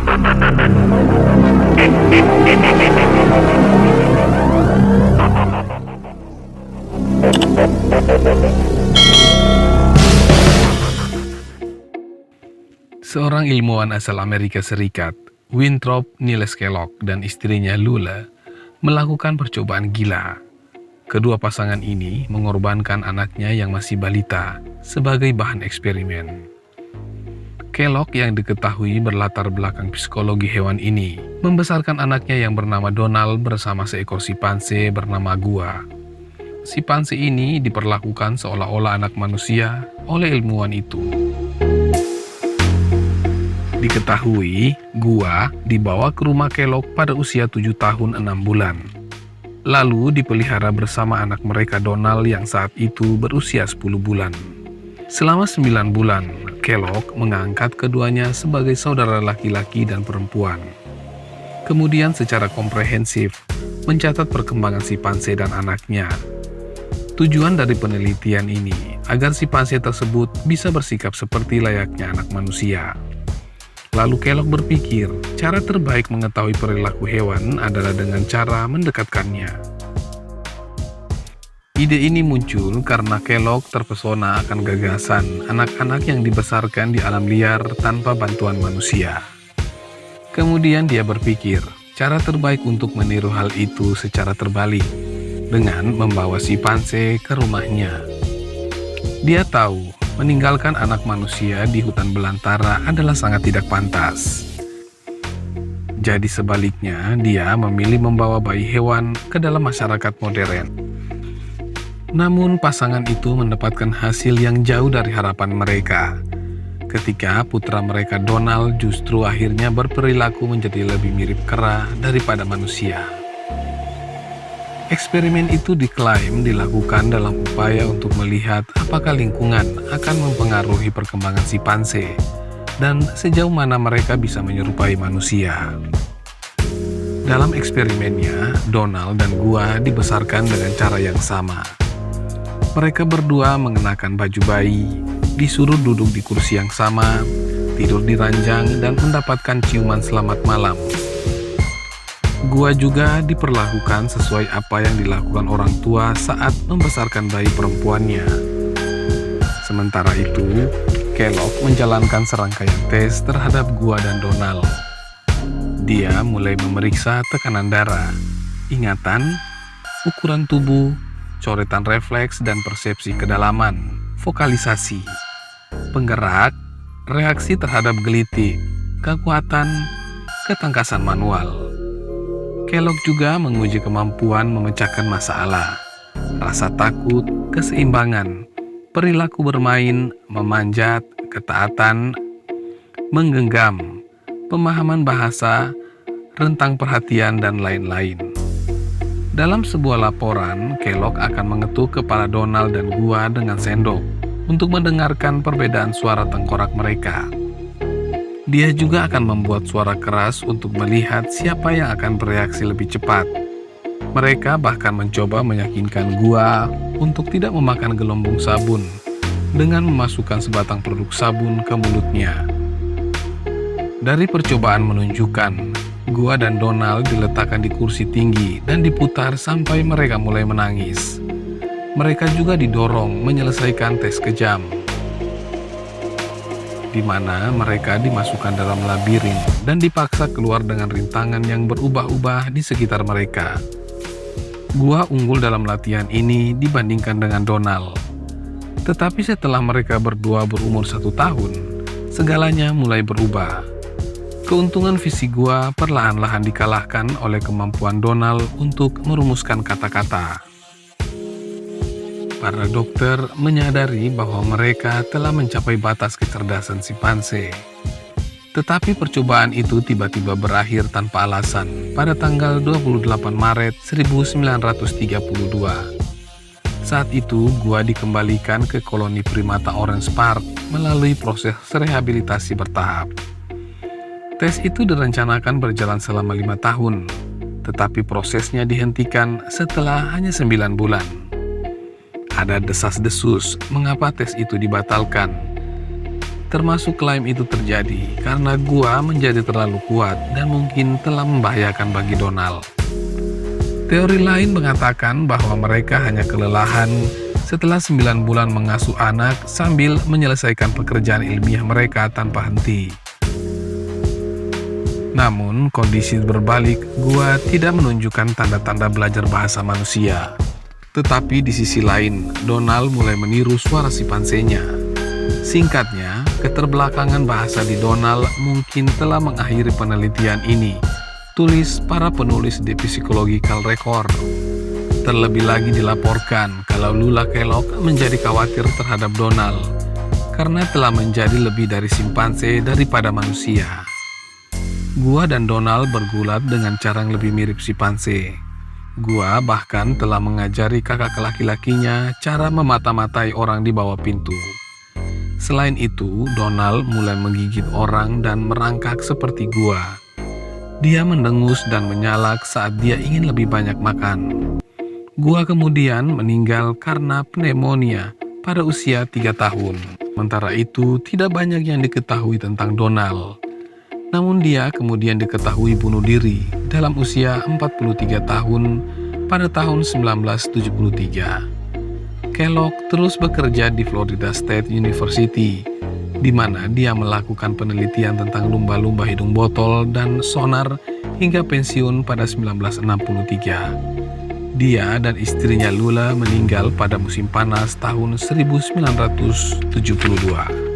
Seorang ilmuwan asal Amerika Serikat, Winthrop Niles Kellogg dan istrinya Lula, melakukan percobaan gila. Kedua pasangan ini mengorbankan anaknya yang masih balita sebagai bahan eksperimen. Kellogg yang diketahui berlatar belakang psikologi hewan ini membesarkan anaknya yang bernama Donald bersama seekor simpanse bernama Gua. Simpanse ini diperlakukan seolah-olah anak manusia oleh ilmuwan itu. Diketahui, Gua dibawa ke rumah Kellogg pada usia 7 tahun 6 bulan. Lalu dipelihara bersama anak mereka Donald yang saat itu berusia 10 bulan. Selama 9 bulan, Kellogg mengangkat keduanya sebagai saudara laki-laki dan perempuan. Kemudian secara komprehensif, mencatat perkembangan simpanse dan anaknya. Tujuan dari penelitian ini agar simpanse tersebut bisa bersikap seperti layaknya anak manusia. Lalu Kellogg berpikir, cara terbaik mengetahui perilaku hewan adalah dengan cara mendekatkannya. Ide ini muncul karena Kellogg terpesona akan gagasan anak-anak yang dibesarkan di alam liar tanpa bantuan manusia. Kemudian dia berpikir, cara terbaik untuk meniru hal itu secara terbalik, dengan membawa simpanse ke rumahnya. Dia tahu, meninggalkan anak manusia di hutan belantara adalah sangat tidak pantas. Jadi sebaliknya, dia memilih membawa bayi hewan ke dalam masyarakat modern. Namun pasangan itu mendapatkan hasil yang jauh dari harapan mereka, ketika putra mereka Donald justru akhirnya berperilaku menjadi lebih mirip kera daripada manusia. Eksperimen itu diklaim dilakukan dalam upaya untuk melihat apakah lingkungan akan mempengaruhi perkembangan simpanse dan sejauh mana mereka bisa menyerupai manusia. Dalam eksperimennya, Donald dan Gua dibesarkan dengan cara yang sama. Mereka berdua mengenakan baju bayi, disuruh duduk di kursi yang sama, tidur di ranjang, dan mendapatkan ciuman selamat malam. Gua juga diperlakukan sesuai apa yang dilakukan orang tua saat membesarkan bayi perempuannya. Sementara itu, Kellogg menjalankan serangkaian tes terhadap Gua dan Donald. Dia mulai memeriksa tekanan darah, ingatan, ukuran tubuh, coretan refleks dan persepsi kedalaman, vokalisasi, penggerak, reaksi terhadap gelitik, kekuatan, ketangkasan manual. Kellogg juga menguji kemampuan memecahkan masalah, rasa takut, keseimbangan, perilaku bermain, memanjat, ketaatan, menggenggam, pemahaman bahasa, rentang perhatian, dan lain-lain. Dalam sebuah laporan, Kellogg akan mengetuk kepala Donald dan Gua dengan sendok untuk mendengarkan perbedaan suara tengkorak mereka. Dia juga akan membuat suara keras untuk melihat siapa yang akan bereaksi lebih cepat. Mereka bahkan mencoba meyakinkan Gua untuk tidak memakan gelembung sabun dengan memasukkan sebatang produk sabun ke mulutnya. Dari percobaan menunjukkan, Gua dan Donald diletakkan di kursi tinggi dan diputar sampai mereka mulai menangis. Mereka juga didorong menyelesaikan tes kejam, di mana mereka dimasukkan dalam labirin dan dipaksa keluar dengan rintangan yang berubah-ubah di sekitar mereka. Gua unggul dalam latihan ini dibandingkan dengan Donald. Tetapi setelah mereka berdua berumur 1 tahun, segalanya mulai berubah. Keuntungan fisik Gua perlahan-lahan dikalahkan oleh kemampuan Donald untuk merumuskan kata-kata. Para dokter menyadari bahwa mereka telah mencapai batas kecerdasan simpanse. Tetapi percobaan itu tiba-tiba berakhir tanpa alasan pada tanggal 28 Maret 1932. Saat itu, Gua dikembalikan ke koloni primata Orange Park melalui proses rehabilitasi bertahap. Tes itu direncanakan berjalan selama 5 tahun, tetapi prosesnya dihentikan setelah hanya 9 bulan. Ada desas-desus mengapa tes itu dibatalkan. termasuk klaim itu terjadi karena gua menjadi terlalu kuat dan mungkin telah membahayakan bagi Donald. Teori lain mengatakan bahwa mereka hanya kelelahan setelah 9 bulan mengasuh anak sambil menyelesaikan pekerjaan ilmiah mereka tanpa henti. Namun, kondisi berbalik, gua tidak menunjukkan tanda-tanda belajar bahasa manusia. Tetapi di sisi lain, Donald mulai meniru suara simpansenya. Singkatnya, keterbelakangan bahasa di Donald mungkin telah mengakhiri penelitian ini, tulis para penulis di Psychological Record. Terlebih lagi dilaporkan kalau Lula Kellogg menjadi khawatir terhadap Donald karena telah menjadi lebih dari simpanse daripada manusia. Gua dan Donald bergulat dengan cara yang lebih mirip simpanse. Gua bahkan telah mengajari kakak laki-lakinya cara memata-matai orang di bawah pintu. Selain itu, Donald mulai menggigit orang dan merangkak seperti gua. Dia mendengus dan menyalak saat dia ingin lebih banyak makan. Gua kemudian meninggal karena pneumonia pada usia 3 tahun. Sementara itu, tidak banyak yang diketahui tentang Donald. Namun dia kemudian diketahui bunuh diri dalam usia 43 tahun pada tahun 1973. Kellogg terus bekerja di Florida State University, di mana dia melakukan penelitian tentang lumba-lumba hidung botol dan sonar hingga pensiun pada 1963. Dia dan istrinya Lula meninggal pada musim panas tahun 1972.